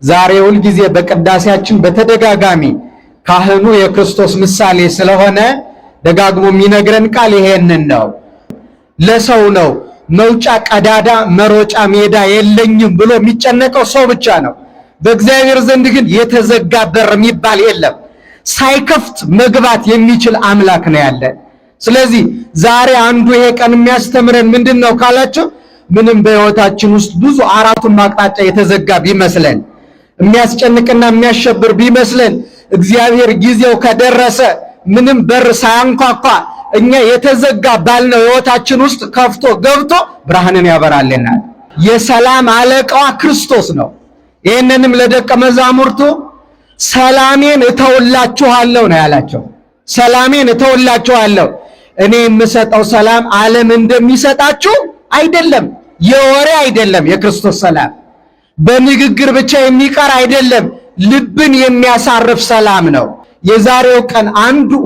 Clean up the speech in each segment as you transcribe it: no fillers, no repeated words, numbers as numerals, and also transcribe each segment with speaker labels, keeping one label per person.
Speaker 1: ዛሬ ሁል ጊዜ በቅዳሴያችን በተደጋጋሚ ካህኑ የክርስቶስ ምሳሌ ስለሆነ ደጋግሞ የሚነግረን ቃል ይሄንን ነው። ለሰው ነው መውጫ ቀዳዳ መሮጫ ሜዳ የለኝም ብሎ የሚጨነቀው ሰው ብቻ ነው። በእግዚአብሔር ዘንድ ግን የተዘጋ በር የሚባል የለም። ሳይከፍት መግባት የሚችል አምላክ ነው ያለ። ስለዚህ ዛሬ አንዱ ይሄ ቀን የሚያስተምረን ምንድነው ካላችሁ ምንም በሕይወታችን ውስጥ ብዙ አራቱን ማቅጣጫ የተዘጋ ቢመስለን የሚያስጨንቅና የሚያሸብር ቢመስለን እግዚአብሔር ጊዜው ከደረሰ ምንም በር ሳያንኳኳ እኛ የተዘጋ ባልነው ሕይወታችን ውስጥ ከፍቶ ገብቶ ብርሃንን ያበራልናል። የሰላም አለቃዋ ክርስቶስ ነው። ይህንንም ለደቀ መዛሙርቱ ሰላሜን እተውላችኋለሁ ነው ያላቸው። ሰላሜን እተውላችኋለሁ፣ እኔ የምሰጠው ሰላም ዓለም እንደሚሰጣችሁ አይደለም። የወሬ አይደለም። የክርስቶስ ሰላም በንግግር ብቻ የሚቀር አይደለም። ልብን የሚያሳርፍ ሰላም ነው። የዛሬው ቀን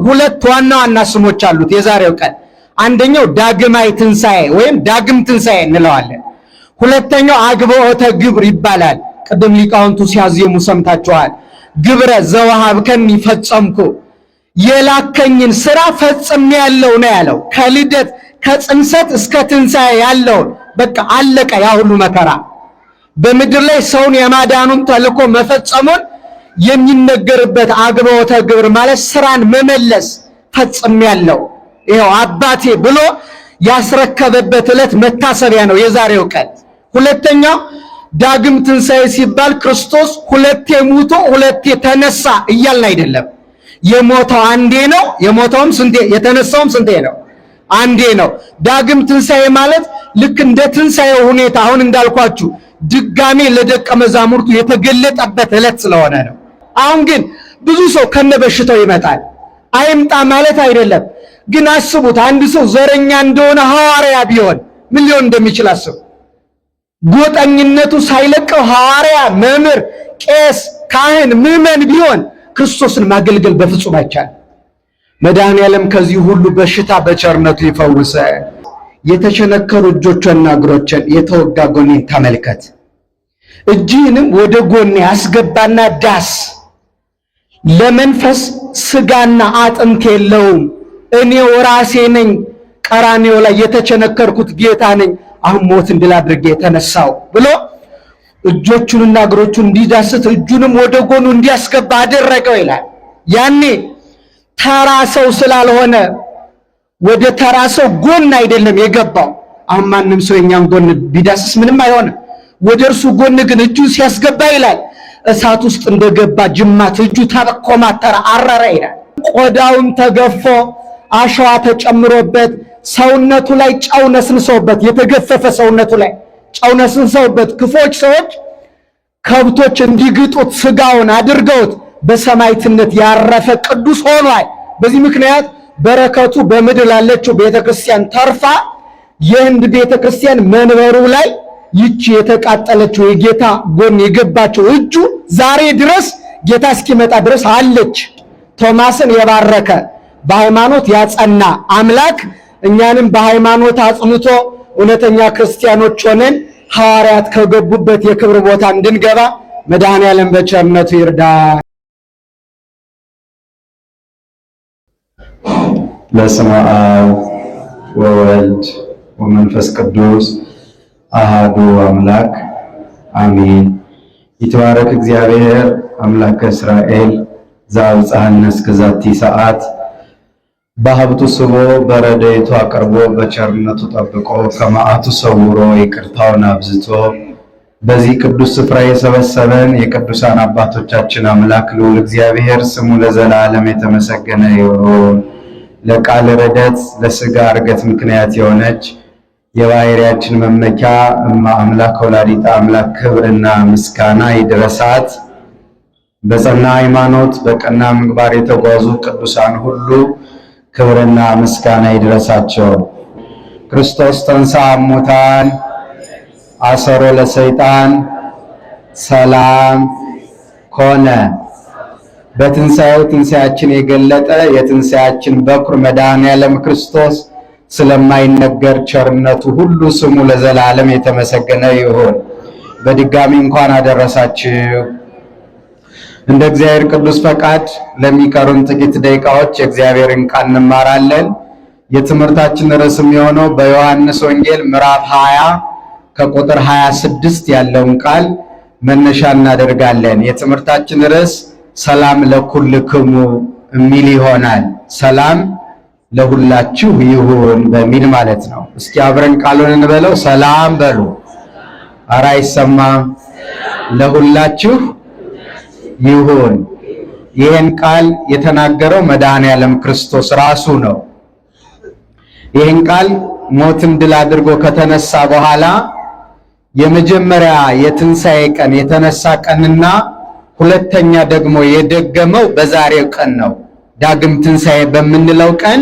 Speaker 1: ሁለት ዋና ዋና ስሞች አሉት። የዛሬው ቀን አንደኛው ዳግማይ ትንሣኤ ወይም ዳግም ትንሣኤ እንለዋለን። ሁለተኛው አግብኦተ ግብር ይባላል። ቅድም ሊቃውንቱ ሲያዜሙ ሰምታችኋል። ግብረ ዘወሀብከኒ ፈጸምኩ፣ የላከኝን ስራ ፈጽሜያለሁ ነው ያለው። ከልደት ከጽንሰት እስከ ትንሣኤ ያለውን በቃ አለቀ። ያ ሁሉ መከራ በምድር ላይ ሰውን የማዳኑን ተልኮ መፈጸሙን የሚነገርበት አግብኦተ ግብር ማለት ስራን መመለስ ፈጽሜያለሁ፣ ይሄው አባቴ ብሎ ያስረከበበት ዕለት መታሰቢያ ነው የዛሬው ቀን። ሁለተኛው ዳግም ትንሣኤ ሲባል ክርስቶስ ሁለቴ ሙቶ ሁለቴ ተነሳ እያልን አይደለም። የሞተው አንዴ ነው፣ የሞተውም ስንቴ፣ የተነሳውም ስንቴ ነው? አንዴ ነው። ዳግም ትንሣኤ ማለት ልክ እንደ ትንሣኤው ሁኔታ አሁን እንዳልኳችሁ ድጋሜ ለደቀ መዛሙርቱ የተገለጠበት ዕለት ስለሆነ ነው። አሁን ግን ብዙ ሰው ከነበሽታው ይመጣል። አይምጣ ማለት አይደለም። ግን አስቡት፣ አንድ ሰው ዘረኛ እንደሆነ ሐዋርያ ቢሆን ምን ሊሆን እንደሚችል አስቡ። ጎጠኝነቱ ሳይለቀው ሐዋርያ፣ መምህር፣ ቄስ፣ ካህን፣ ምዕመን ቢሆን ክርስቶስን ማገልገል በፍጹም አይቻልም። መድኃኔዓለም ከዚህ ሁሉ በሽታ በቸርነቱ ይፈውሰ። የተቸነከሩ እጆችና እግሮችን የተወጋ ጎኔን ተመልከት። እጅህንም ወደ ጎኔ አስገባና ዳስ። ለመንፈስ ስጋና አጥንት የለውም፣ እኔው ራሴ ነኝ። ቀራንዮ ላይ የተቸነከርኩት ጌታ ነኝ። አሁን ሞትን ድል አድርጌ የተነሳው ብሎ እጆቹንና እግሮቹን እንዲዳስት እጁንም ወደ ጎኑ እንዲያስገባ አደረገው ይላል። ያኔ ተራ ሰው ስላልሆነ ወደ ተራ ሰው ጎን አይደለም የገባው። አሁን ማንም ሰው የኛን ጎን ቢዳስስ ምንም አይሆንም። ወደ እርሱ ጎን ግን እጁን ሲያስገባ ይላል እሳት ውስጥ እንደገባ ጅማት እጁ ተኮማተረ፣ አረረ ይላል። ቆዳውን ተገፎ አሸዋ ተጨምሮበት ሰውነቱ ላይ ጨው ነስንሰውበት፣ የተገፈፈ ሰውነቱ ላይ ጨው ነስንሰውበት ክፎች ሰዎች ከብቶች እንዲግጡት ስጋውን አድርገውት በሰማዕትነት ያረፈ ቅዱስ ሆኗል። በዚህ ምክንያት በረከቱ በምድር ላለችው ቤተክርስቲያን ተርፋ የህንድ ቤተክርስቲያን መንበሩ ላይ ይቺ የተቃጠለችው የጌታ ጎን የገባችው እጁ ዛሬ ድረስ ጌታ እስኪመጣ ድረስ አለች። ቶማስን የባረከ በሃይማኖት ያጸና አምላክ እኛንም በሃይማኖት አጽንቶ እውነተኛ ክርስቲያኖች ሆነን ሐዋርያት ከገቡበት የክብር ቦታ እንድንገባ መድኃኔዓለም በቸርነቱ ይርዳ።
Speaker 2: በስመ አብ ወወልድ ወመንፈስ ቅዱስ አሃዱ አምላክ አሜን። ይትባረክ እግዚአብሔር አምላከ እስራኤል ዘአብጽሐነ እስከዛቲ ሰዓት በሀብቱ ስቦ በረድኤቱ አቅርቦ በቸርነቱ ጠብቆ ከመዓቱ ሰውሮ ይቅርታውን አብዝቶ በዚህ ቅዱስ ስፍራ የሰበሰበን የቅዱሳን አባቶቻችን አምላክ ልዑል እግዚአብሔር ስሙ ለዘላለም የተመሰገነ ይሁን። ለቃል ረደት ለሥጋ እርገት ምክንያት የሆነች የባሕርያችን መመኪያ እማ አምላክ ወላዲተ አምላክ ክብርና ምስጋና ይድረሳት። በጸና ሃይማኖት በቀና ምግባር የተጓዙ ቅዱሳን ሁሉ ክብርና ምስጋና ይድረሳቸው። ክርስቶስ ተንሥአ እሙታን አሰሮ ለሰይጣን ሰላም ኮነ። በትንሣኤው ትንሣኤያችን የገለጠ የትንሣኤያችን በኩር መድኃኔዓለም ክርስቶስ ስለማይነገር ቸርነቱ ሁሉ ስሙ ለዘላለም የተመሰገነ ይሁን። በድጋሚ እንኳን አደረሳችሁ።
Speaker 1: እንደ እግዚአብሔር ቅዱስ ፈቃድ ለሚቀሩን ጥቂት ደቂቃዎች የእግዚአብሔርን ቃል እንማራለን። የትምህርታችን ርዕስ የሚሆነው በዮሐንስ ወንጌል ምዕራፍ 20 ከቁጥር 26 ያለውን ቃል መነሻ እናደርጋለን። የትምህርታችን ርዕስ ሰላም ለኩልክሙ የሚል ይሆናል። ሰላም ለሁላችሁ ይሁን በሚል ማለት ነው። እስኪ አብረን ቃሉን እንበለው። ሰላም በሉ። ኧረ አይሰማም። ለሁላችሁ ይሁን። ይህን ቃል የተናገረው መድኃኔዓለም ክርስቶስ ራሱ ነው። ይህን ቃል ሞትን ድል አድርጎ ከተነሳ በኋላ የመጀመሪያ የትንሣኤ ቀን የተነሳ ቀንና ሁለተኛ ደግሞ የደገመው በዛሬው ቀን ነው። ዳግም ትንሣኤ በምንለው ቀን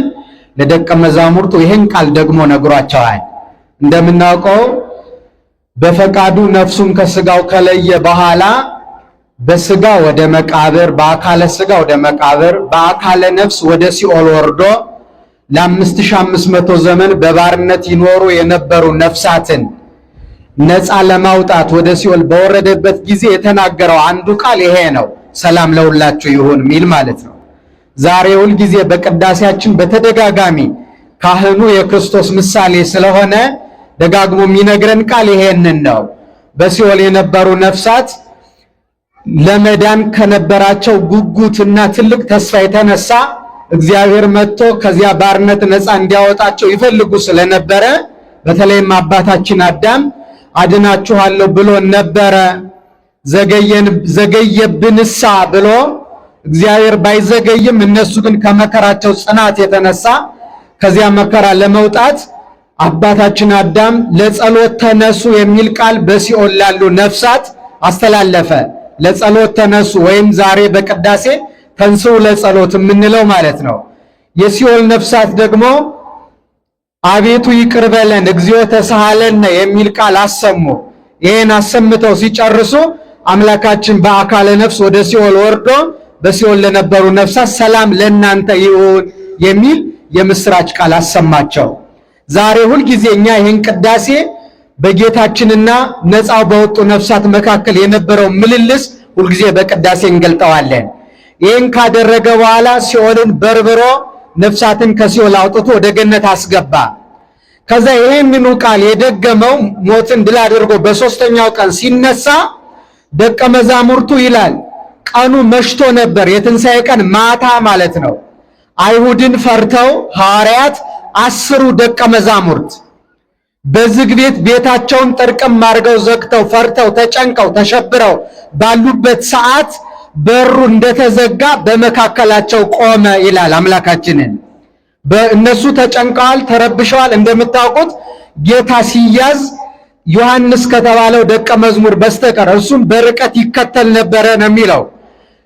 Speaker 1: ለደቀ መዛሙርቱ ይህን ቃል ደግሞ ነግሯቸዋል። እንደምናውቀው በፈቃዱ ነፍሱን ከስጋው ከለየ በኋላ በስጋ ወደ መቃብር፣ በአካለ ስጋ ወደ መቃብር፣ በአካለ ነፍስ ወደ ሲኦል ወርዶ ለ5500 ዘመን በባርነት ይኖሩ የነበሩ ነፍሳትን ነፃ ለማውጣት ወደ ሲኦል በወረደበት ጊዜ የተናገረው አንዱ ቃል ይሄ ነው። ሰላም ለሁላችሁ ይሁን ሚል ማለት ነው። ዛሬ ሁል ጊዜ በቅዳሴያችን በተደጋጋሚ ካህኑ የክርስቶስ ምሳሌ ስለሆነ ደጋግሞ የሚነግረን ቃል ይሄንን ነው። በሲኦል የነበሩ ነፍሳት ለመዳን ከነበራቸው ጉጉትና ትልቅ ተስፋ የተነሳ እግዚአብሔር መጥቶ ከዚያ ባርነት ነፃ እንዲያወጣቸው ይፈልጉ ስለነበረ በተለይም አባታችን አዳም አድናችኋለሁ ብሎ ነበረ። ዘገየብንሳ ብሎ እግዚአብሔር ባይዘገይም እነሱ ግን ከመከራቸው ጽናት የተነሳ ከዚያ መከራ ለመውጣት አባታችን አዳም ለጸሎት ተነሱ የሚል ቃል በሲኦል ላሉ ነፍሳት አስተላለፈ። ለጸሎት ተነሱ ወይም ዛሬ በቅዳሴ ተንሥኡ ለጸሎት የምንለው ማለት ነው። የሲኦል ነፍሳት ደግሞ አቤቱ ይቅር በለን እግዚኦ ተሳሃለነ የሚል ቃል አሰሙ። ይህን አሰምተው ሲጨርሱ አምላካችን በአካለ ነፍስ ወደ ሲኦል ወርዶ በሲኦል ለነበሩ ነፍሳት ሰላም ለእናንተ ይሁን የሚል የምስራች ቃል አሰማቸው። ዛሬ ሁልጊዜ እኛ ይህን ቅዳሴ በጌታችንና ነፃው በወጡ ነፍሳት መካከል የነበረው ምልልስ ሁልጊዜ በቅዳሴ እንገልጠዋለን። ይህን ካደረገ በኋላ ሲኦልን በርብሮ ነፍሳትን ከሲኦል አውጥቶ ወደ ገነት አስገባ። ከዛ ይህንኑ ቃል የደገመው ሞትን ድል አድርጎ በሦስተኛው ቀን ሲነሳ ደቀ መዛሙርቱ ይላል ቀኑ መሽቶ ነበር። የትንሣኤ ቀን ማታ ማለት ነው። አይሁድን ፈርተው ሐዋርያት 10 ደቀ መዛሙርት በዝግ ቤት ቤታቸውን ጥርቅም አድርገው ዘግተው ፈርተው ተጨንቀው ተሸብረው ባሉበት ሰዓት በሩ እንደተዘጋ በመካከላቸው ቆመ ይላል አምላካችንን። በእነሱ ተጨንቀዋል፣ ተረብሸዋል። እንደምታውቁት ጌታ ሲያዝ ዮሐንስ ከተባለው ደቀ መዝሙር በስተቀር እርሱም በርቀት ይከተል ነበረ ነው የሚለው።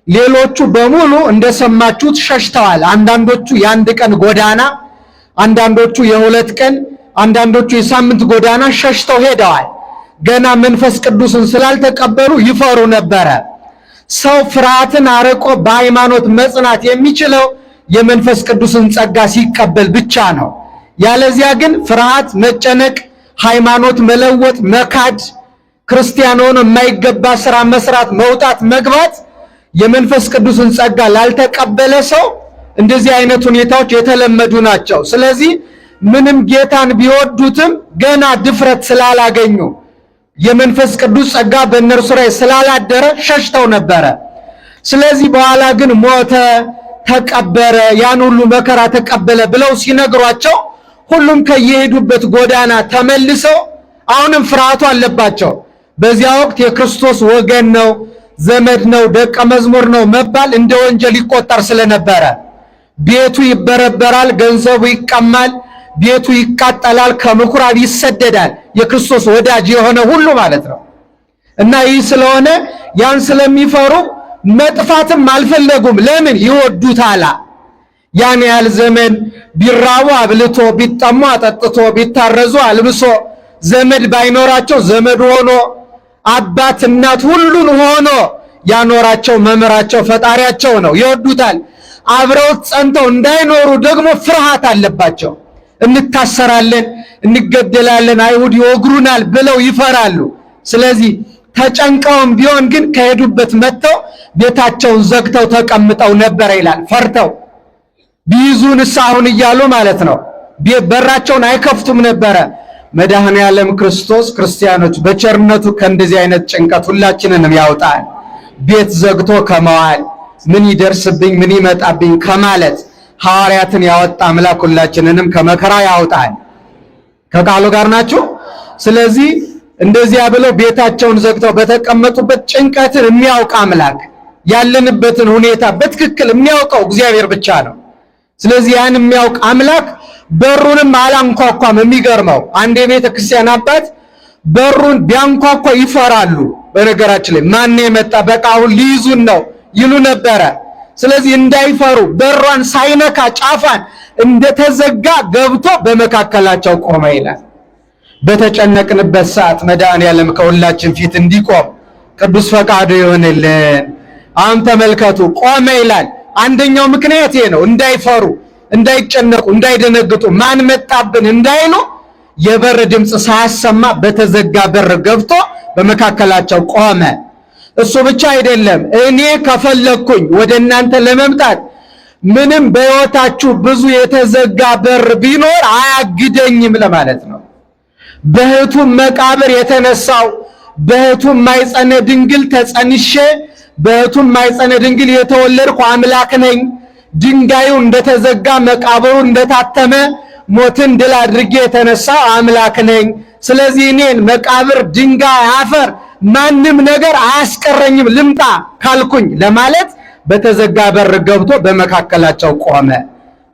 Speaker 1: ሌሎቹ በሙሉ እንደሰማችሁት ሸሽተዋል። አንዳንዶቹ የአንድ ቀን ጎዳና፣ አንዳንዶቹ የ2 ቀን፣ አንዳንዶቹ የሳምንት ጎዳና ሸሽተው ሄደዋል። ገና መንፈስ ቅዱስን ስላልተቀበሉ ይፈሩ ነበረ። ሰው ፍርሃትን አርቆ በሃይማኖት መጽናት የሚችለው የመንፈስ ቅዱስን ጸጋ ሲቀበል ብቻ ነው። ያለዚያ ግን ፍርሃት፣ መጨነቅ፣ ሃይማኖት መለወጥ፣ መካድ፣ ክርስቲያን ሆኖ የማይገባ ስራ መስራት፣ መውጣት፣ መግባት የመንፈስ ቅዱስን ጸጋ ላልተቀበለ ሰው እንደዚህ አይነት ሁኔታዎች የተለመዱ ናቸው። ስለዚህ ምንም ጌታን ቢወዱትም ገና ድፍረት ስላላገኙ የመንፈስ ቅዱስ ጸጋ በእነርሱ ላይ ስላላደረ ሸሽተው ነበረ። ስለዚህ በኋላ ግን ሞተ፣ ተቀበረ፣ ያን ሁሉ መከራ ተቀበለ ብለው ሲነግሯቸው ሁሉም ከየሄዱበት ጎዳና ተመልሰው አሁንም ፍርሃቱ አለባቸው። በዚያ ወቅት የክርስቶስ ወገን ነው፣ ዘመድ ነው፣ ደቀ መዝሙር ነው መባል እንደ ወንጀል ይቆጠር ስለነበረ ቤቱ ይበረበራል፣ ገንዘቡ ይቀማል፣ ቤቱ ይቃጠላል፣ ከምኩራብ ይሰደዳል። የክርስቶስ ወዳጅ የሆነ ሁሉ ማለት ነው። እና ይህ ስለሆነ ያን ስለሚፈሩ መጥፋትም አልፈለጉም። ለምን? ይወዱታል። ያን ያህል ዘመን ቢራቡ አብልቶ፣ ቢጠሙ አጠጥቶ፣ ቢታረዙ አልብሶ፣ ዘመድ ባይኖራቸው ዘመድ ሆኖ፣ አባት እናት ሁሉን ሆኖ ያኖራቸው መምህራቸው ፈጣሪያቸው ነው። ይወዱታል። አብረውት ጸንተው እንዳይኖሩ ደግሞ ፍርሃት አለባቸው። እንታሰራለን፣ እንገደላለን፣ አይሁድ ይወግሩናል ብለው ይፈራሉ። ስለዚህ ተጨንቀውም ቢሆን ግን ከሄዱበት መጥተው ቤታቸውን ዘግተው ተቀምጠው ነበር ይላል። ፈርተው ቢይዙንስ አሁን እያሉ ማለት ነው። በራቸውን አይከፍቱም ነበረ። መድኃኔ ዓለም ክርስቶስ ክርስቲያኖች በቸርነቱ ከእንደዚህ አይነት ጭንቀት ሁላችንንም ያውጣል። ቤት ዘግቶ ከመዋል ምን ይደርስብኝ ምን ይመጣብኝ ከማለት ሐዋርያትን ያወጣ አምላክ ሁላችንንም ከመከራ ያውጣል። ከቃሉ ጋር ናችሁ። ስለዚህ እንደዚያ ብለው ቤታቸውን ዘግተው በተቀመጡበት ጭንቀትን የሚያውቅ አምላክ ያለንበትን ሁኔታ በትክክል የሚያውቀው እግዚአብሔር ብቻ ነው። ስለዚህ ያን የሚያውቅ አምላክ በሩንም አላንኳኳም። የሚገርመው አንድ የቤተ ክርስቲያን አባት በሩን ቢያንኳኳ ይፈራሉ። በነገራችን ላይ ማን የመጣ በቃ አሁን ሊይዙን ነው ይሉ ነበረ። ስለዚህ እንዳይፈሩ በሯን ሳይነካ ጫፋን እንደተዘጋ ገብቶ በመካከላቸው ቆመ ይላል። በተጨነቅንበት ሰዓት መድኃኔዓለም ከሁላችን ፊት እንዲቆም ቅዱስ ፈቃዱ ይሆንልን። አሁን ተመልከቱ፣ ቆመ ይላል። አንደኛው ምክንያት ይሄ ነው። እንዳይፈሩ፣ እንዳይጨነቁ፣ እንዳይደነግጡ፣ ማን መጣብን እንዳይሉ የበር ድምፅ ሳያሰማ በተዘጋ በር ገብቶ በመካከላቸው ቆመ። እሱ ብቻ አይደለም፣ እኔ ከፈለኩኝ ወደ እናንተ ለመምጣት ምንም በሕይወታችሁ ብዙ የተዘጋ በር ቢኖር አያግደኝም ለማለት ነው። በሕቱም መቃብር የተነሳው በሕቱም ማኅፀነ ድንግል ተጸንሼ በሕቱም ማኅፀነ ድንግል የተወለድኩ አምላክ ነኝ። ድንጋዩ እንደተዘጋ መቃብሩ እንደታተመ ሞትን ድል አድርጌ የተነሳው አምላክ ነኝ። ስለዚህ እኔን መቃብር፣ ድንጋይ፣ አፈር ማንም ነገር አያስቀረኝም ልምጣ ካልኩኝ ለማለት በተዘጋ በር ገብቶ በመካከላቸው ቆመ።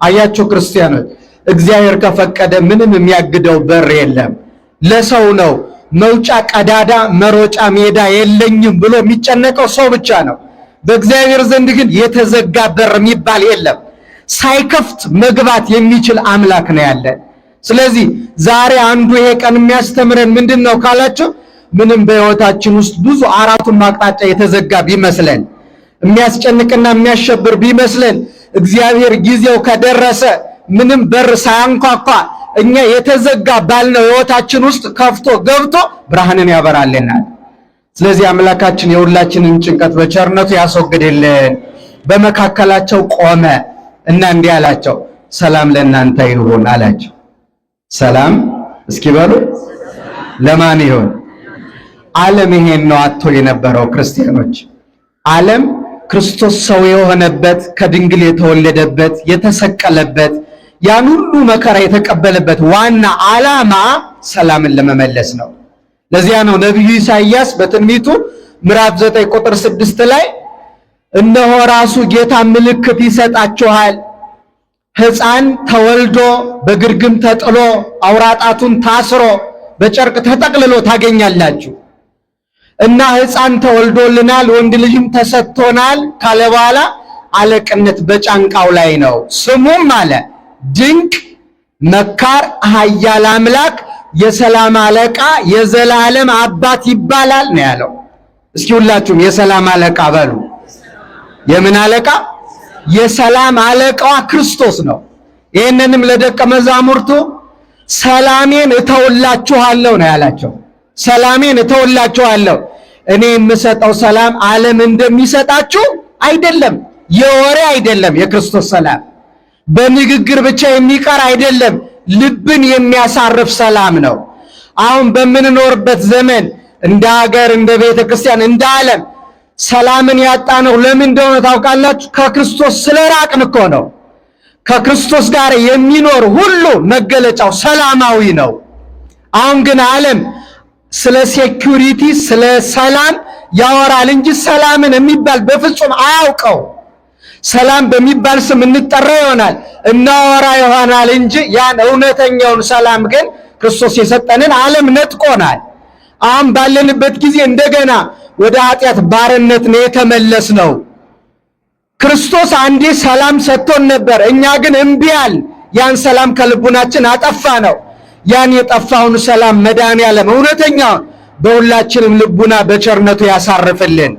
Speaker 1: አያችሁ ክርስቲያኖች፣ እግዚአብሔር ከፈቀደ ምንም የሚያግደው በር የለም። ለሰው ነው መውጫ ቀዳዳ መሮጫ ሜዳ የለኝም ብሎ የሚጨነቀው ሰው ብቻ ነው። በእግዚአብሔር ዘንድ ግን የተዘጋ በር የሚባል የለም። ሳይከፍት መግባት የሚችል አምላክ ነው ያለን። ስለዚህ ዛሬ አንዱ ይሄ ቀን የሚያስተምረን ምንድን ነው ካላችሁ፣ ምንም በሕይወታችን ውስጥ ብዙ አራቱን ማቅጣጫ የተዘጋ ቢመስለን፣ የሚያስጨንቅና የሚያሸብር ቢመስለን፣ እግዚአብሔር ጊዜው ከደረሰ ምንም በር ሳያንኳኳ እኛ የተዘጋ ባልነው ሕይወታችን ውስጥ ከፍቶ ገብቶ ብርሃንን ያበራልናል። ስለዚህ አምላካችን የሁላችንን ጭንቀት በቸርነቱ ያስወግድልን። በመካከላቸው ቆመ እና እንዲህ አላቸው፣ ሰላም ለእናንተ ይሁን አላቸው። ሰላም እስኪ በሉ ለማን ይሁን? ዓለም ይሄን ነው አጥቶ የነበረው ክርስቲያኖች። ዓለም ክርስቶስ ሰው የሆነበት ከድንግል የተወለደበት የተሰቀለበት ያን ሁሉ መከራ የተቀበለበት ዋና ዓላማ ሰላምን ለመመለስ ነው። ለዚያ ነው ነቢዩ ኢሳይያስ በትንቢቱ ምዕራፍ 9 ቁጥር 6 ላይ እነሆ ራሱ ጌታ ምልክት ይሰጣችኋል፣ ሕፃን ተወልዶ በግርግም ተጥሎ አውራጣቱን ታስሮ በጨርቅ ተጠቅልሎ ታገኛላችሁ እና ሕፃን ተወልዶልናል ወንድ ልጅም ተሰጥቶናል ካለ በኋላ አለቅነት በጫንቃው ላይ ነው፣ ስሙም አለ ድንቅ መካር፣ ኃያል አምላክ፣ የሰላም አለቃ፣ የዘላለም አባት ይባላል ነው ያለው። እስኪ ሁላችሁም የሰላም አለቃ በሉ። የምን አለቃ? የሰላም አለቃዋ ክርስቶስ ነው። ይህንንም ለደቀ መዛሙርቱ ሰላሜን እተውላችኋለሁ ነው ያላቸው። ሰላሜን እተውላችኋለሁ፣ እኔ የምሰጠው ሰላም ዓለም እንደሚሰጣችሁ አይደለም። የወሬ አይደለም። የክርስቶስ ሰላም በንግግር ብቻ የሚቀር አይደለም። ልብን የሚያሳርፍ ሰላም ነው። አሁን በምንኖርበት ዘመን እንደ ሀገር፣ እንደ ቤተ ክርስቲያን፣ እንደ ዓለም ሰላምን ያጣነው ለምን እንደሆነ ታውቃላችሁ? ከክርስቶስ ስለራቅን እኮ ነው። ከክርስቶስ ጋር የሚኖር ሁሉ መገለጫው ሰላማዊ ነው። አሁን ግን ዓለም ስለ ሴኩሪቲ ስለ ሰላም ያወራል እንጂ ሰላምን የሚባል በፍጹም አያውቀው። ሰላም በሚባል ስም እንጠራ ይሆናል እናወራ ይሆናል እንጂ ያን እውነተኛውን ሰላም ግን ክርስቶስ የሰጠንን ዓለም ነጥቆናል። አሁን ባለንበት ጊዜ እንደገና ወደ ኃጢአት ባርነት ነው የተመለስነው። ክርስቶስ አንዴ ሰላም ሰጥቶን ነበር፣ እኛ ግን እምቢ አልን። ያን ሰላም ከልቡናችን አጠፋ ነው። ያን የጠፋውን ሰላም መድኃኔዓለም እውነተኛውን በሁላችንም ልቡና በቸርነቱ ያሳርፍልን።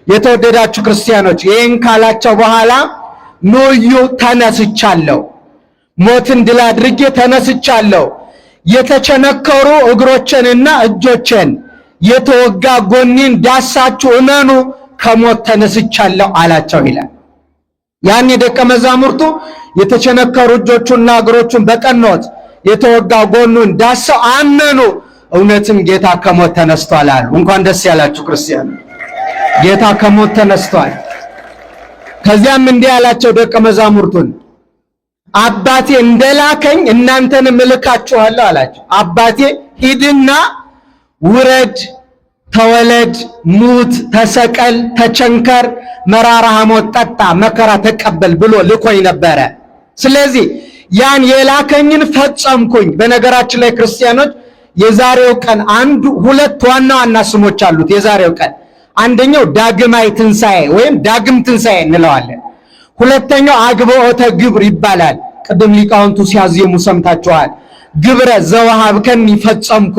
Speaker 1: የተወደዳችሁ ክርስቲያኖች ይህን ካላቸው በኋላ ኖዩ ተነስቻለሁ፣ ሞትን ድል አድርጌ ተነስቻለሁ፣ የተቸነከሩ እግሮቼንና እጆቼን የተወጋ ጎኔን ዳሳችሁ እመኑ፣ ከሞት ተነስቻለሁ አላቸው ይላል። ያን ደቀ መዛሙርቱ የተቸነከሩ እጆቹና እግሮቹን በቀኖት የተወጋ ጎኑን ዳሰው አመኑ። እውነትም ጌታ ከሞት ተነስቷል አሉ። እንኳን ደስ ያላችሁ ክርስቲያኑ፣ ጌታ ከሞት ተነስቷል። ከዚያም እንዲህ ያላቸው ደቀ መዛሙርቱን አባቴ እንደላከኝ እናንተንም እልካችኋለሁ አላቸው። አባቴ ሂድና ውረድ፣ ተወለድ፣ ሙት፣ ተሰቀል፣ ተቸንከር፣ መራራ ሐሞት ጠጣ፣ መከራ ተቀበል ብሎ ልኮኝ ነበረ። ስለዚህ ያን የላከኝን ፈጸምኩኝ። በነገራችን ላይ ክርስቲያኖች የዛሬው ቀን ሁለት ዋና ዋና ስሞች አሉት። የዛሬው ቀን አንደኛው ዳግማይ ትንሣኤ ወይም ዳግም ትንሣኤ እንለዋለን። ሁለተኛው አግብኦተ ግብር ይባላል። ቅድም ሊቃውንቱ ሲያዜሙ ሰምታችኋል። ግብረ ዘወሃብከኒ ፈጸምኩ፣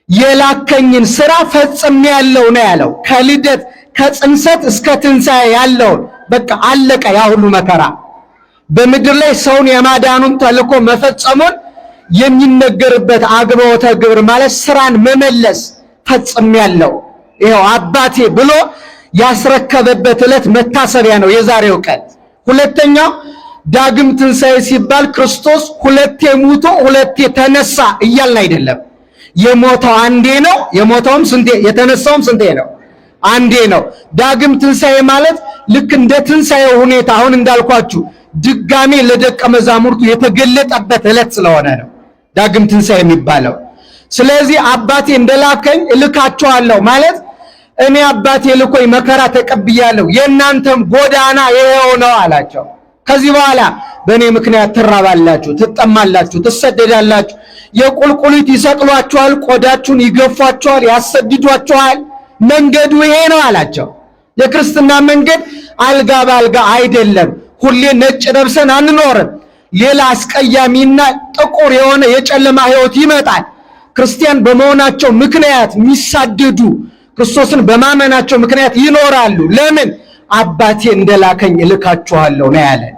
Speaker 1: የላከኝን ስራ ፈጽሜያለሁ ነው ያለው። ከልደት ከጽንሰት እስከ ትንሣኤ ያለውን በቃ አለቀ። ያ ሁሉ መከራ በምድር ላይ ሰውን የማዳኑን ተልኮ መፈጸሙን የሚነገርበት አግብኦተ ግብር ማለት ስራን መመለስ ፈጽሜያለሁ፣ ይኸው አባቴ ብሎ ያስረከበበት ዕለት መታሰቢያ ነው የዛሬው ቀን። ሁለተኛው ዳግም ትንሣኤ ሲባል ክርስቶስ ሁለቴ ሙቶ ሁለቴ ተነሳ እያልን አይደለም። የሞተው አንዴ ነው፣ የሞተውም ስንቴ፣ የተነሳውም ስንቴ ነው? አንዴ ነው። ዳግም ትንሣኤ ማለት ልክ እንደ ትንሣኤው ሁኔታ አሁን እንዳልኳችሁ ድጋሜ ለደቀ መዛሙርቱ የተገለጠበት ዕለት ስለሆነ ነው ዳግም ትንሣኤ የሚባለው። ስለዚህ አባቴ እንደላከኝ እልካችኋለሁ ማለት እኔ አባቴ ልኮኝ መከራ ተቀብያለሁ፣ የእናንተም ጎዳና ይሄው ነው አላቸው። ከዚህ በኋላ በእኔ ምክንያት ትራባላችሁ፣ ትጠማላችሁ፣ ትሰደዳላችሁ፣ የቁልቁሊት ይሰቅሏችኋል፣ ቆዳችሁን ይገፏችኋል፣ ያሰድዷችኋል። መንገዱ ይሄ ነው አላቸው። የክርስትና መንገድ አልጋ በአልጋ አይደለም። ሁሌ ነጭ ለብሰን አንኖርም። ሌላ አስቀያሚና ጥቁር የሆነ የጨለማ ሕይወት ይመጣል። ክርስቲያን በመሆናቸው ምክንያት የሚሳደዱ ክርስቶስን በማመናቸው ምክንያት ይኖራሉ። ለምን? አባቴ እንደላከኝ እልካችኋለሁ ነው ያለን።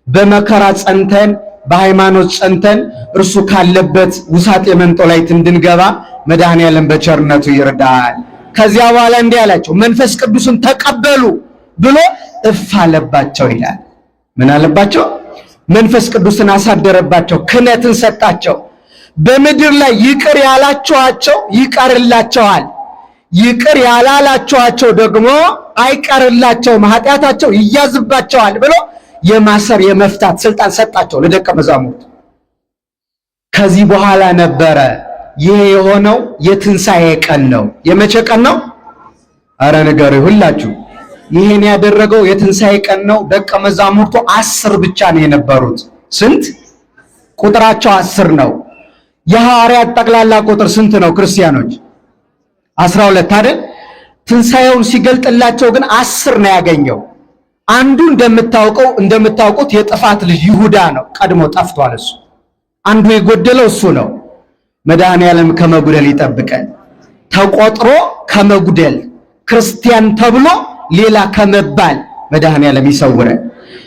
Speaker 1: በመከራ ጸንተን በሃይማኖት ጸንተን እርሱ ካለበት ውሳጤ መንጦላይት እንድንገባ መድኃኔዓለም በቸርነቱ ይርዳል። ከዚያ በኋላ እንዲህ አላቸው፣ መንፈስ ቅዱስን ተቀበሉ ብሎ እፍ አለባቸው ይላል። ምን አለባቸው? መንፈስ ቅዱስን አሳደረባቸው፣ ክህነትን ሰጣቸው። በምድር ላይ ይቅር ያላችኋቸው ይቀርላቸዋል፣ ይቅር ያላላችኋቸው ደግሞ አይቀርላቸውም፣ ኃጢአታቸው ይያዝባቸዋል ብሎ የማሰር የመፍታት ስልጣን ሰጣቸው ለደቀ መዛሙርት። ከዚህ በኋላ ነበረ ይሄ የሆነው የትንሣኤ ቀን ነው። የመቼ ቀን ነው? አረ ንገሩ ሁላችሁ። ይሄን ያደረገው የትንሣኤ ቀን ነው። ደቀ መዛሙርቱ 10 ብቻ ነው የነበሩት። ስንት? ቁጥራቸው 10 ነው። የሐዋርያት ጠቅላላ ቁጥር ስንት ነው ክርስቲያኖች? 12 አይደል? ትንሣኤውን ሲገልጥላቸው ግን 10 ነው ያገኘው። አንዱ እንደምታውቁት የጥፋት ልጅ ይሁዳ ነው። ቀድሞ ጠፍቷል። እሱ አንዱ የጎደለው እሱ ነው። መድኃኔዓለም ከመጉደል ይጠብቀን። ተቆጥሮ ከመጉደል ክርስቲያን ተብሎ ሌላ ከመባል መድኃኔዓለም ይሰውረን።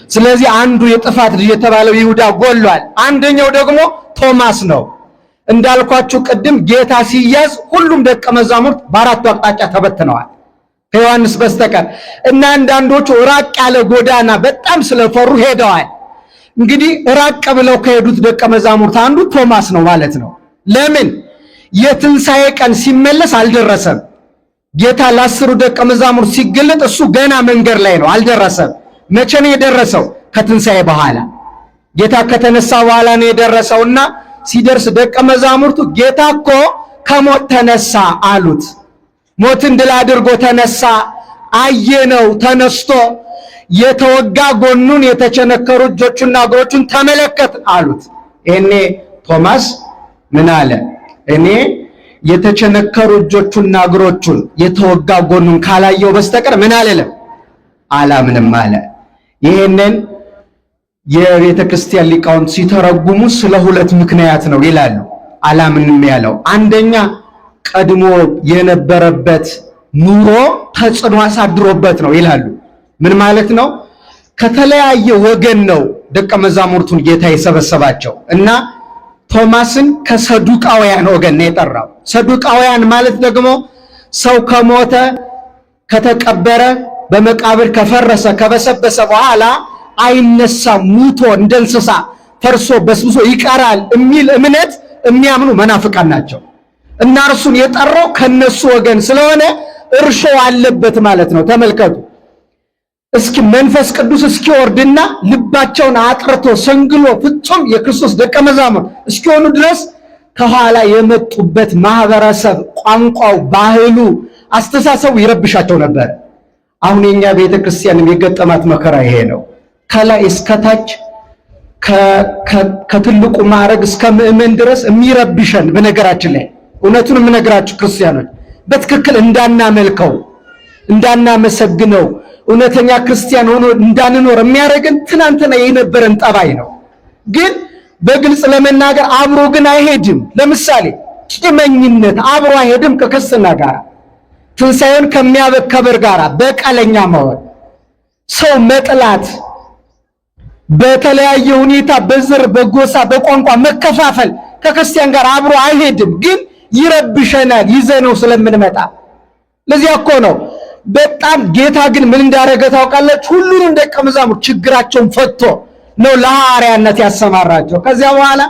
Speaker 1: ስለዚህ አንዱ የጥፋት ልጅ የተባለው ይሁዳ ጎሏል። አንደኛው ደግሞ ቶማስ ነው። እንዳልኳችሁ ቅድም ጌታ ሲያዝ ሁሉም ደቀ መዛሙርት በአራቱ አቅጣጫ ተበትነዋል ከዮሐንስ በስተቀር እና አንዳንዶቹ ራቅ ያለ ጎዳና በጣም ስለፈሩ ሄደዋል። እንግዲህ ራቅ ብለው ከሄዱት ደቀ መዛሙርት አንዱ ቶማስ ነው ማለት ነው። ለምን? የትንሣኤ ቀን ሲመለስ አልደረሰም። ጌታ ለ10 ደቀ መዛሙርት ሲገለጥ እሱ ገና መንገድ ላይ ነው፣ አልደረሰም። መቼ ነው የደረሰው? ከትንሣኤ በኋላ። ጌታ ከተነሳ በኋላ ነው የደረሰውና ሲደርስ ደቀ መዛሙርቱ ጌታ እኮ ከሞት ተነሳ አሉት። ሞትን ድል አድርጎ ተነሳ፣ አየነው ተነስቶ፣ የተወጋ ጎኑን የተቸነከሩ እጆቹና እግሮቹን ተመለከት አሉት። ይሄኔ ቶማስ ምን አለ? እኔ የተቸነከሩ እጆቹና እግሮቹን የተወጋ ጎኑን ካላየው በስተቀር ምን አልልም፣ አላምንም አለ። ይሄንን የቤተ ክርስቲያን ሊቃውንት ሲተረጉሙ ስለ 2 ምክንያት ነው ይላሉ አላምንም ያለው። አንደኛ ቀድሞ የነበረበት ኑሮ ተጽዕኖ አሳድሮበት ነው ይላሉ። ምን ማለት ነው? ከተለያየ ወገን ነው ደቀ መዛሙርቱን ጌታ የሰበሰባቸው እና ቶማስን ከሰዱቃውያን ወገን ነው የጠራው። ሰዱቃውያን ማለት ደግሞ ሰው ከሞተ ከተቀበረ በመቃብር ከፈረሰ ከበሰበሰ በኋላ አይነሳም፣ ሙቶ እንደ እንስሳ ፈርሶ በስብሶ ይቀራል የሚል እምነት የሚያምኑ መናፍቃን ናቸው። እና እርሱን የጠራው ከነሱ ወገን ስለሆነ እርሾ አለበት ማለት ነው። ተመልከቱ እስኪ መንፈስ ቅዱስ እስኪወርድና ልባቸውን አጥርቶ ሰንግሎ ፍጹም የክርስቶስ ደቀ መዛሙርት እስኪሆኑ ድረስ ከኋላ የመጡበት ማህበረሰብ፣ ቋንቋው፣ ባህሉ፣ አስተሳሰቡ ይረብሻቸው ነበር። አሁን የኛ ቤተክርስቲያንም የገጠማት መከራ ይሄ ነው። ከላይ እስከታች ከትልቁ ማዕረግ እስከ ምእመን ድረስ የሚረብሸን። በነገራችን ላይ እውነቱን የምነግራችሁ ክርስቲያኖች በትክክል እንዳናመልከው እንዳናመሰግነው እውነተኛ ክርስቲያን ሆኖ እንዳንኖር የሚያደርገን ትናንትና የነበረን ጠባይ ነው። ግን በግልጽ ለመናገር አብሮ ግን አይሄድም። ለምሳሌ ቂመኝነት አብሮ አይሄድም ከክርስትና ጋር። ትንሣኤውን ከሚያበከብር ጋር በቀለኛ መሆን፣ ሰው መጥላት፣ በተለያየ ሁኔታ በዘር በጎሳ በቋንቋ መከፋፈል ከክርስቲያን ጋር አብሮ አይሄድም። ግን ይረብሸናል ይዘነው ስለምንመጣ። ለዚያ እኮ ነው በጣም ጌታ ግን ምን እንዳደረገ ታውቃለች? ሁሉንም ደቀ መዛሙርት ችግራቸውን ፈቶ ነው ለሐዋርያነት ያሰማራቸው። ከዚያ በኋላ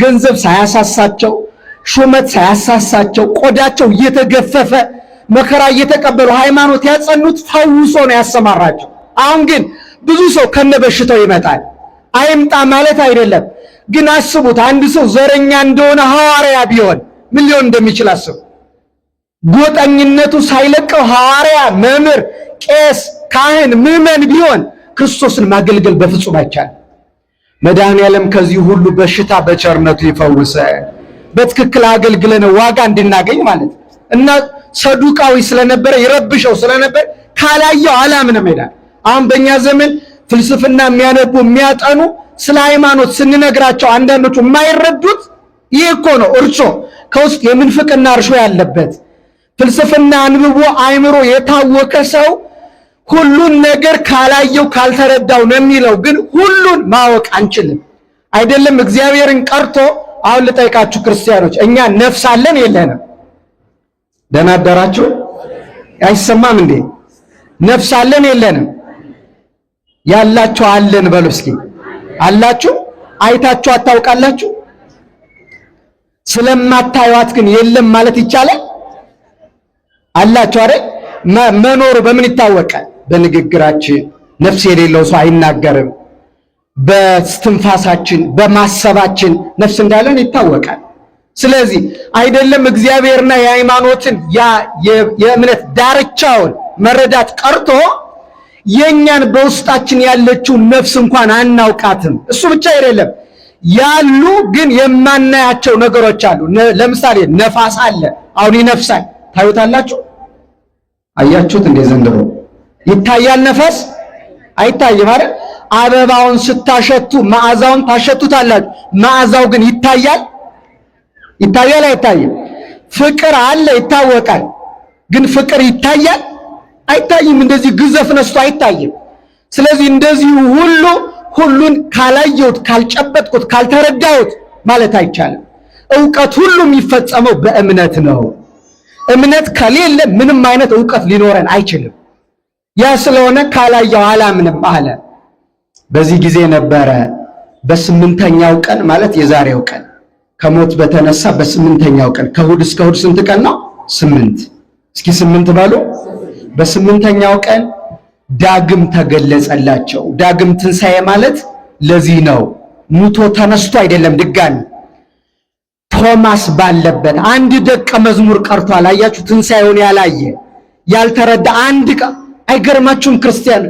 Speaker 1: ገንዘብ ሳያሳሳቸው፣ ሹመት ሳያሳሳቸው፣ ቆዳቸው እየተገፈፈ መከራ እየተቀበሉ ሃይማኖት ያጸኑት ፈውሶ ነው ያሰማራቸው። አሁን ግን ብዙ ሰው ከነበሽታው ይመጣል። አይምጣ ማለት አይደለም፣ ግን አስቡት አንድ ሰው ዘረኛ እንደሆነ ሐዋርያ ቢሆን ምን ሊሆን እንደሚችል አስቡ። ጎጠኝነቱ ሳይለቀው ሐዋርያ፣ መምህር፣ ቄስ፣ ካህን፣ ምዕመን ቢሆን ክርስቶስን ማገልገል በፍጹም አይቻልም። መድኃኔዓለም ከዚህ ሁሉ በሽታ በቸርነቱ ይፈውሰ በትክክል አገልግለን ዋጋ እንድናገኝ ማለት ነው። እና ሰዱቃዊ ስለነበረ ይረብሸው ስለነበር ካላየው አላምንም ይላል። አሁን በእኛ ዘመን ፍልስፍና የሚያነቡ የሚያጠኑ ስለ ሃይማኖት ስንነግራቸው አንዳንዶቹ የማይረዱት ይህ እኮ ነው። እርሾ ከውስጥ የምንፍቅና እርሾ ያለበት ፍልስፍና አንብቦ አእምሮ የታወቀ ሰው ሁሉን ነገር ካላየው ካልተረዳው ነው የሚለው። ግን ሁሉን ማወቅ አንችልም። አይደለም እግዚአብሔርን ቀርቶ አሁን ልጠይቃችሁ ክርስቲያኖች፣ እኛ ነፍስ አለን የለንም? ደህና አደራችሁ? አይሰማም እንዴ? ነፍስ አለን የለንም? ያላችሁ አለን በሉ እስኪ። አላችሁ? አይታችሁ አታውቃላችሁ? ስለማታዩት ግን የለም ማለት ይቻላል? አላችሁ አይደል? መኖሩ በምን ይታወቃል? በንግግራችን። ነፍስ የሌለው ሰው አይናገርም። በስትንፋሳችን በማሰባችን ነፍስ እንዳለን ይታወቃል። ስለዚህ አይደለም እግዚአብሔርና የሃይማኖትን የእምነት ዳርቻውን መረዳት ቀርቶ የኛን በውስጣችን ያለችው ነፍስ እንኳን አናውቃትም። እሱ ብቻ አይደለም፣ ያሉ ግን የማናያቸው ነገሮች አሉ። ለምሳሌ ነፋስ አለ። አሁን ይነፍሳል፣ ታዩታላችሁ? አያችሁት? እንደ ዘንድሮ ይታያል ነፋስ? አይታይም አይደል? አበባውን ስታሸቱ መዓዛውን ታሸቱታላችሁ። መዓዛው ግን ይታያል? ይታያል? አይታይም? ፍቅር አለ፣ ይታወቃል። ግን ፍቅር ይታያል? አይታይም። እንደዚህ ግዘፍ ነስቶ አይታይም። ስለዚህ እንደዚህ ሁሉን ካላየሁት፣ ካልጨበጥኩት፣ ካልተረዳሁት ማለት አይቻልም። ዕውቀት ሁሉ የሚፈጸመው በእምነት ነው። እምነት ከሌለ ምንም አይነት ዕውቀት ሊኖረን አይችልም። ያ ስለሆነ ካላየው አላምንም አለ። በዚህ ጊዜ ነበረ በስምንተኛው ቀን ማለት የዛሬው ቀን ከሞት በተነሳ በስምንተኛው ቀን ከእሑድ እስከ እሑድ ስንት ቀን ነው? 8። እስኪ 8 በሉ። በስምንተኛው ቀን ዳግም ተገለጸላቸው። ዳግም ትንሣኤ ማለት ለዚህ ነው። ሙቶ ተነስቶ አይደለም ድጋሚ። ቶማስ ባለበት አንድ ደቀ መዝሙር ቀርቷል። አያችሁ? ትንሣኤውን ያላየ ያልተረዳ አንድ አይገርማችሁም? ክርስቲያን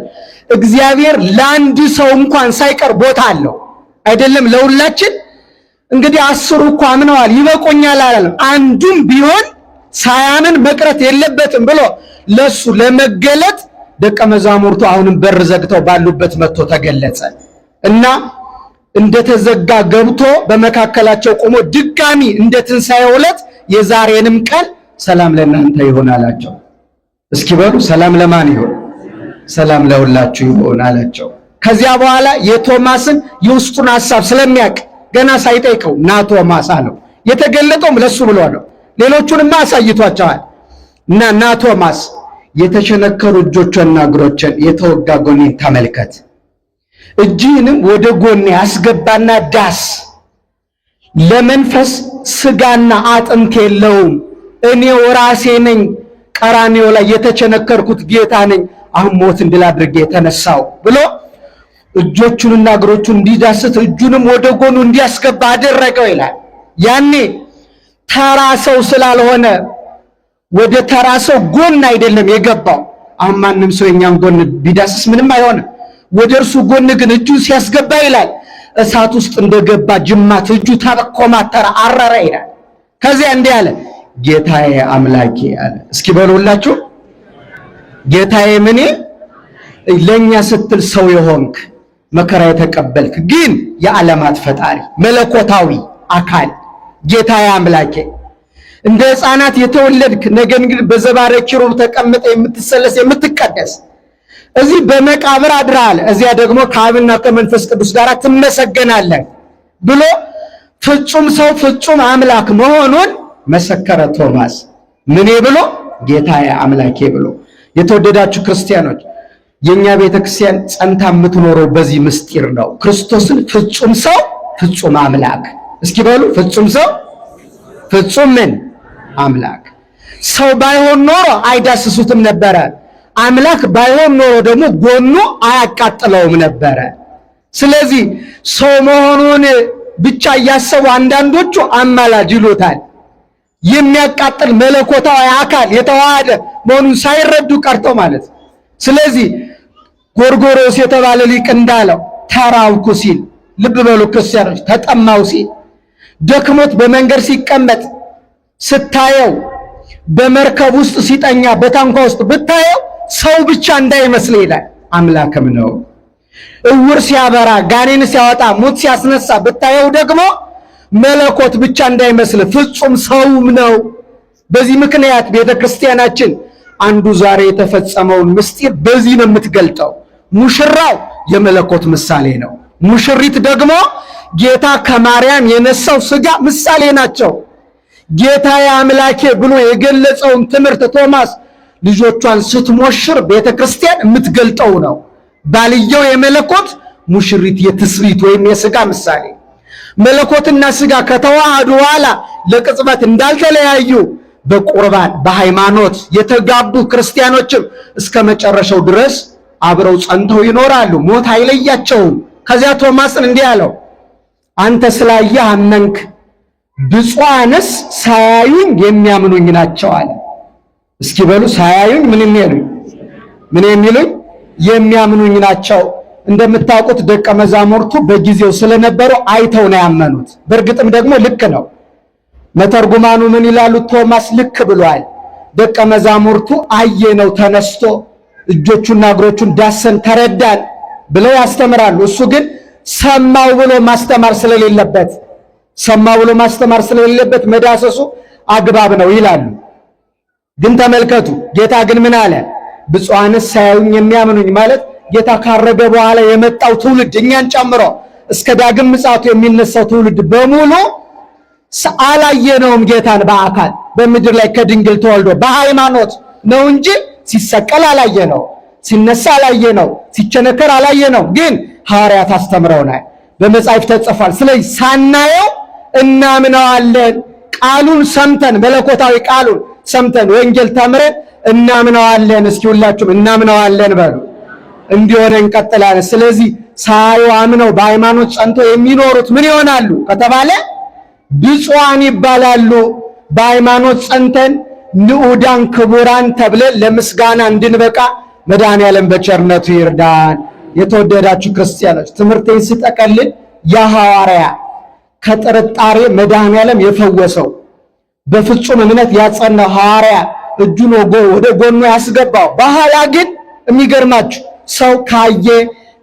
Speaker 1: እግዚአብሔር ለአንድ ሰው እንኳን ሳይቀር ቦታ አለው አይደለም? ለሁላችን እንግዲህ 10 እኮ አምነዋል ይበቆኛል አላለም። አንዱም ቢሆን ሳያምን መቅረት የለበትም ብሎ ለሱ ለመገለጥ ደቀ መዛሙርቱ አሁንም በር ዘግተው ባሉበት መጥቶ ተገለጸ እና እንደተዘጋ ገብቶ በመካከላቸው ቆሞ ድጋሚ እንደ ትንሣኤው ዕለት የዛሬንም ቀን ሰላም ለእናንተ ይሁን አላቸው። እስኪ በሉ ሰላም ለማን ይሁን? ሰላም ለሁላችሁ ይሁን አላቸው። ከዚያ በኋላ የቶማስን የውስጡን ሐሳብ ስለሚያውቅ ገና ሳይጠይቀው ና ቶማስ አለው። የተገለጠውም ለሱ ብሎ ነው። ሌሎቹንማ አሳይቷቸዋል። ና ቶማስ የተቸነከሩ እጆችና እግሮችን የተወጋ ጎኔን ተመልከት። እጅህንም ወደ ጎኔ አስገባና ዳስ። ለመንፈስ ስጋና አጥንት የለውም፣ እኔው ራሴ ነኝ። ቀራንዮ ላይ የተቸነከርኩት ጌታ ነኝ። አሁን ሞትን ድል አድርጌ የተነሳው ብሎ እጆቹንና እግሮቹን እንዲዳስት እጁንም ወደ ጎኑ እንዲያስገባ አደረገው ይላል። ያኔ ተራ ሰው ስላልሆነ ወደ ተራ ሰው ጎን አይደለም የገባው። አሁን ማንም ሰው የኛን ጎን ቢዳስስ ምንም አይሆንም። ወደ እርሱ ጎን ግን እጁን ሲያስገባ ይላል እሳት ውስጥ እንደገባ ጅማት እጁ ተኮማተረ፣ አረረ ይላል። ከዚያ እንዲህ አለ፣ ጌታዬ አምላኬ አለ። እስኪ በሉላችሁ፣ ጌታዬ ምኔ? ለኛ ስትል ሰው የሆንክ መከራ የተቀበልክ ግን የዓለማት ፈጣሪ መለኮታዊ አካል ጌታዬ አምላኬ፣ እንደ ሕፃናት የተወለድክ ነገር ግን በዘባረ ኪሩብ ተቀምጠ የምትሰለስ የምትቀደስ እዚህ በመቃብር አድራል፣ እዚያ ደግሞ ከአብና ከመንፈስ ቅዱስ ጋር ትመሰገናለህ ብሎ ፍጹም ሰው ፍጹም አምላክ መሆኑን መሰከረ ቶማስ። ምኔ ብሎ? ጌታዬ አምላኬ ብሎ። የተወደዳችሁ ክርስቲያኖች፣ የኛ ቤተክርስቲያን ጸንታ የምትኖረው በዚህ ምስጢር ነው። ክርስቶስን ፍጹም ሰው ፍጹም አምላክ። እስኪ በሉ ፍጹም ሰው ፍጹም ምን አምላክ። ሰው ባይሆን ኖሮ አይዳስሱትም ነበረ። አምላክ ባይሆን ኖሮ ደግሞ ጎኑ አያቃጥለውም ነበረ። ስለዚህ ሰው መሆኑን ብቻ እያሰቡ አንዳንዶቹ አማላጅ ይሉታል። የሚያቃጥል መለኮታዊ አካል የተዋሃደ መሆኑን ሳይረዱ ቀርተው ማለት። ስለዚህ ጎርጎሮስ የተባለ ሊቅ እንዳለው ተራብኩ ሲል፣ ልብ በሉ ክርስቲያኖች፣ ተጠማው ሲል፣ ደክሞት በመንገድ ሲቀመጥ ስታየው፣ በመርከብ ውስጥ ሲጠኛ በታንኳ ውስጥ ብታየው ሰው ብቻ እንዳይመስል ይላል፣ አምላክም ነው። እውር ሲያበራ፣ ጋኔን ሲያወጣ፣ ሙት ሲያስነሳ ብታየው ደግሞ መለኮት ብቻ እንዳይመስል ፍጹም ሰውም ነው። በዚህ ምክንያት ቤተክርስቲያናችን አንዱ ዛሬ የተፈጸመውን ምስጢር በዚህ ነው የምትገልጠው። ሙሽራው የመለኮት ምሳሌ ነው። ሙሽሪት ደግሞ ጌታ ከማርያም የነሳው ሥጋ ምሳሌ ናቸው። ጌታዬ አምላኬ ብሎ የገለጸውን ትምህርት ቶማስ ልጆቿን ስትሞሽር ቤተክርስቲያን የምትገልጠው ነው። ባልየው የመለኮት ሙሽሪት የትስብእት ወይም የሥጋ ምሳሌ። መለኮትና ሥጋ ከተዋሃዱ በኋላ ለቅጽበት እንዳልተለያዩ በቁርባን በሃይማኖት የተጋቡ ክርስቲያኖችም እስከ መጨረሻው ድረስ አብረው ጸንተው ይኖራሉ። ሞት አይለያቸውም። ከዚያ ቶማስን እንዲህ አለው፣ አንተ ስላየህ አመንክ፣ ብፁዓንስ ሳያዩኝ የሚያምኑኝ ናቸው አለ። እስኪ በሉ ሳያዩኝ ምን የሚሉኝ የሚያምኑኝ ናቸው። እንደምታውቁት ደቀ መዛሙርቱ በጊዜው ስለነበሩ አይተው ነው ያመኑት። በእርግጥም ደግሞ ልክ ነው። መተርጉማኑ ምን ይላሉ? ቶማስ ልክ ብሏል። ደቀ መዛሙርቱ አየነው ተነስቶ እጆቹና እግሮቹን ዳሰን ተረዳን ብለው ያስተምራሉ። እሱ ግን ሰማው ብሎ ማስተማር ስለሌለበት መዳሰሱ አግባብ ነው ይላሉ። ግን ተመልከቱ፣ ጌታ ግን ምን አለ? ብፁዓንስ ሳያዩኝ የሚያምኑኝ ማለት ጌታ ካረገ በኋላ የመጣው ትውልድ እኛን ጨምሮ እስከ ዳግም ምጽአቱ የሚነሳው ትውልድ በሙሉ አላየነውም ጌታን በአካል በምድር ላይ ከድንግል ተወልዶ በሃይማኖት ነው እንጂ ሲሰቀል አላየነው፣ ሲነሳ አላየነው፣ ሲቸነከር አላየነው። ግን ሐዋርያት አስተምረውናል፣ በመጽሐፍ ተጽፏል። ስለዚህ ሳናየው እናምነዋለን። ቃሉን ሰምተን መለኮታዊ ቃሉን ሰምተን ወንጌል ተምረን እናምነዋለን። እስኪ ሁላችሁም እናምነዋለን በሉ። እንዲሆነ እንቀጥላለን። ስለዚህ ሳያዩ አምነው በሃይማኖት ጸንቶ የሚኖሩት ምን ይሆናሉ ከተባለ ብፁዓን ይባላሉ። በሃይማኖት ጸንተን ንዑዳን ክቡራን ተብለን ለምስጋና እንድንበቃ መድኃኔዓለም በቸርነቱ ይርዳን። የተወደዳችሁ ክርስቲያኖች፣ ትምህርቴን ስጠቀልል የሐዋርያ ከጥርጣሬ መድኃኔዓለም የፈወሰው በፍጹም እምነት ያጸናው ሐዋርያ እጁን ወደ ጎኑ ያስገባው። በኋላ ግን የሚገርማችሁ ሰው ካየ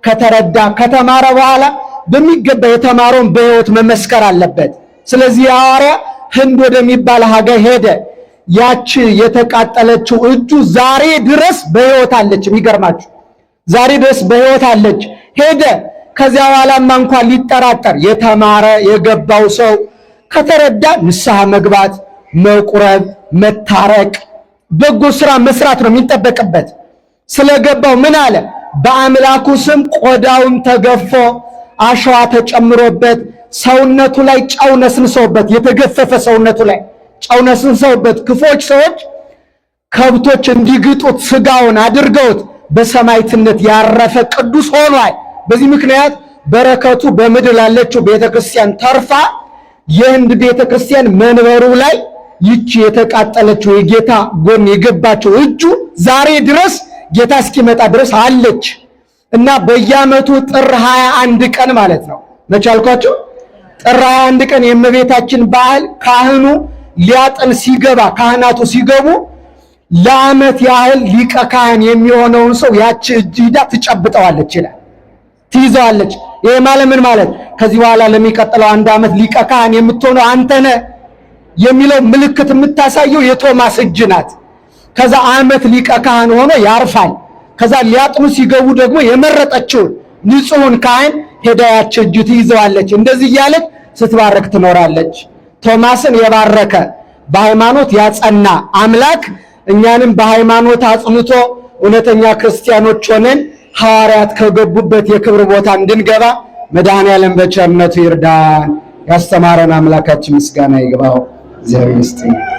Speaker 1: ከተረዳ ከተማረ በኋላ በሚገባ የተማረውን በሕይወት መመስከር አለበት። ስለዚህ ሐዋርያ ህንድ ወደሚባል ሀገር ሄደ። ያቺ የተቃጠለችው እጁ ዛሬ ድረስ በሕይወት አለች። የሚገርማችሁ ዛሬ ድረስ በሕይወት አለች። ሄደ። ከዚያ በኋላማ እንኳን ሊጠራጠር የተማረ የገባው ሰው ከተረዳ ንስሐ መግባት፣ መቁረብ፣ መታረቅ በጎ ስራ መስራት ነው የሚጠበቅበት። ስለገባው ምን አለ? በአምላኩ ስም ቆዳውን ተገፎ አሸዋ ተጨምሮበት ሰውነቱ ላይ ጨው ነስንሰውበት፣ የተገፈፈ ሰውነቱ ላይ ጨው ነስንሰውበት ክፎች ሰዎች ከብቶች እንዲግጡት ስጋውን አድርገውት በሰማዕትነት ያረፈ ቅዱስ ሆኗል። በዚህ ምክንያት በረከቱ በምድር ላለችው ቤተክርስቲያን ተርፋ የህንድ ቤተክርስቲያን መንበሩ ላይ ይቺ የተቃጠለችው የጌታ ጎን የገባችው እጁ ዛሬ ድረስ ጌታ እስኪመጣ ድረስ አለች እና በየዓመቱ ጥር 21 ቀን ማለት ነው መቻልኳችሁ ጥር 21 ቀን የእመቤታችን በዓል ካህኑ ሊያጥን ሲገባ ካህናቱ ሲገቡ ለዓመት ያህል ሊቀ ካህን የሚሆነውን ሰው ያቺ እጅ ሂዳ ትጨብጠዋለች ይላል፣ ትይዘዋለች። ይሄ ማለት ምን ማለት? ከዚህ በኋላ ለሚቀጥለው 1 ዓመት ሊቀ ካህን የምትሆነው አንተ ነህ የሚለው ምልክት የምታሳየው የቶማስ እጅ ናት። ከዛ ዓመት ሊቀ ካህን ሆኖ ያርፋል። ከዛ ሊያጥኑ ሲገቡ ደግሞ የመረጠችውን ንጹሑን ካህን ሄዳ ያቺ እጅ ትይዘዋለች። እንደዚህ እያለች ስትባረክ ትኖራለች። ቶማስን የባረከ በሃይማኖት ያጸና አምላክ እኛንም በሃይማኖት አጽንቶ እውነተኛ ክርስቲያኖች ሆነን ሐዋርያት ከገቡበት የክብር ቦታ እንድንገባ መድኃኔዓለም በቸርነቱ ይርዳን። ያስተማረን አምላካችን ምስጋና ይግባው። እግዚአብሔር ይስጥልን።